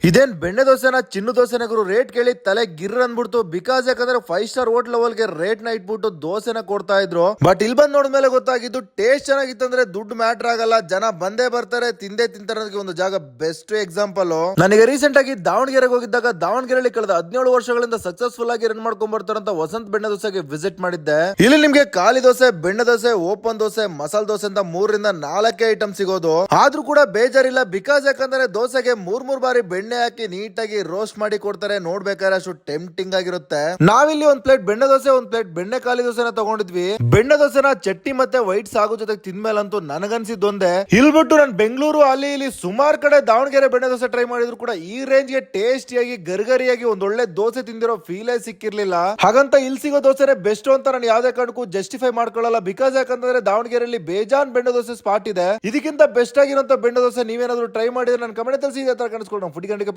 ಇದೇನ್ ಬೆಣ್ಣೆ ದೋಸೆನ ಚಿನ್ನು ದೋಸೆನ ಗುರು ರೇಟ್ ಕೇಳಿ ತಲೆ ಗಿರ್ ಅಂದ್ಬಿಡ್ತು. ಬಿಕಾಸ್ ಯಾಕಂದ್ರೆ 5 ಸ್ಟಾರ್ ಹೋಟೆಲ್ ಲೆವೆಲ್ಗೆ ರೇಟ್ ನ ಇಟ್ಬಿಟ್ಟು ದೋಸೆನ ಕೊಡ್ತಾ ಇದ್ರು. ಬಟ್ ಇಲ್ಲಿ ಬಂದ್ ನೋಡಿದ್ಮೇಲೆ ಗೊತ್ತಾಗಿದ್ದು ಟೇಸ್ಟ್ ಚೆನ್ನಾಗಿತ್ತು ಅಂದ್ರೆ ದುಡ್ಡು ಮ್ಯಾಟರ್ ಆಗಲ್ಲ, ಜನ ಬಂದೇ ಬರ್ತಾರೆ, ತಿಂದೇ ತಿಂತಾರೆ ಅನ್ನೋದಕ್ಕೆ ಒಂದು ಜಾಗ ಬೆಸ್ಟ್ ಎಕ್ಸಾಂಪಲ್. ನನಗೆ ರೀಸೆಂಟ್ ಆಗಿ ದಾವಣಗೆರೆಗೆ ಹೋಗಿದ್ದಾಗ ದಾವಣಗೆರೆಯಲ್ಲಿ ಕಳೆದ 17 ವರ್ಷಗಳಿಂದ ಸಕ್ಸಸ್ಫುಲ್ ಆಗಿ ರನ್ ಮಾಡ್ಕೊಂಡ್ ಬರ್ತಾರಂತ ವಸಂತ್ ಬೆಣ್ಣೆ ದೋಸೆಗೆ ವಿಸಿಟ್ ಮಾಡಿದ್ದೆ. ಇಲ್ಲಿ ನಿಮ್ಗೆ ಖಾಲಿ ದೋಸೆ, ಬೆಣ್ಣೆ ದೋಸೆ, ಓಪನ್ ದೋಸೆ, ಮಸಾಲೆ ದೋಸೆ ಅಂತ 3ರಿಂದ 4 ಐಟಮ್ ಸಿಗೋದು. ಆದ್ರೂ ಕೂಡ ಬೇಜಾರಿಲ್ಲ, ಬಿಕಾಸ್ ಯಾಕಂದ್ರೆ ದೋಸೆಗೆ ಮೂರ್ ಬಾರಿ ಬೆಣ್ಣೆ ಹಾಕಿ ನೀಟಾಗಿ ರೋಸ್ಟ್ ಮಾಡಿ ಕೊಡ್ತಾರೆ. ನೋಡ್ಬೇಕಾದ್ರೆ ಅಷ್ಟು ಟೆಂಪ್ಟಿಂಗ್ ಆಗಿರುತ್ತೆ. ನಾವಿಲ್ಲಿ ಒಂದ್ ಪ್ಲೇಟ್ ಬೆಣ್ಣೆ ದೋಸೆ, ಒಂದ್ ಪ್ಲೇಟ್ ಬೆಣ್ಣೆ ಖಾಲಿ ದೋಸೆನ ತಗೊಂಡಿದ್ವಿ. ಬೆಣ್ಣೆ ದೋಸೆನ ಚಟ್ನಿ ಮತ್ತೆ ವೈಟ್ ಸಾಗು ಜೊತೆ ತಿಂದ್ಮೇಲಂತೂ ನನಗನ್ಸಿದ್ದೊಂದೇ, ಇಲ್ಬಿಟ್ಟು ನಾನು ಬೆಂಗಳೂರು ಅಲ್ಲಿ ಇಲ್ಲಿ ಸುಮಾರು ಕಡೆ ದಾವಣಗೆರೆ ಬೆಣ್ಣೆ ದೋಸೆ ಟ್ರೈ ಮಾಡಿದ್ರು ಕೂಡ ಈ ರೇಂಜ್ ಗೆ ಟೇಸ್ಟಿಯಾಗಿ ಗರ್ಗರಿಯಾಗಿ ಒಂದೊಳ್ಳೆ ದೋಸೆ ತಿಂದಿರೋ ಫೀಲೇ ಸಿಕ್ಕಿರ್ಲಿಲ್ಲ. ಹಾಗಂತ ಇಲ್ಲಿ ಸಿಗೋ ದೋಸೆನೆ ಬೆಸ್ಟ್ ಅಂತ ನಾನು ಯಾವ್ದೇ ಕಾರಣಕ್ಕೂ ಜಸ್ಟಿಫೈ ಮಾಡ್ಕೊಳ್ಳಲ್ಲ. ಬಿಕಾಸ್ ಯಾಕಂದ್ರೆ ದಾವಣಗೆರೆಯಲ್ಲಿ ಬೇಜಾನ್ ಬೆಣ್ಣೆ ದೋಸೆ ಸ್ಪಾಟ್ ಇದೆ. ಇದಕ್ಕಿಂತ ಬೆಸ್ಟ್ ಆಗಿರೋ ಬೆಣ್ಣೆ ದೋಸೆ ನೀವೇನಾದ್ರೂ ಟ್ರೈ ಮಾಡಿದ್ರೆ ನನ್ನ ಕಮೆಂಟ್ ತಿಳಿಸಿ. ಈ ತರ ಕಾಣಿಸ್ಕೊಂಡು ಫುಡ್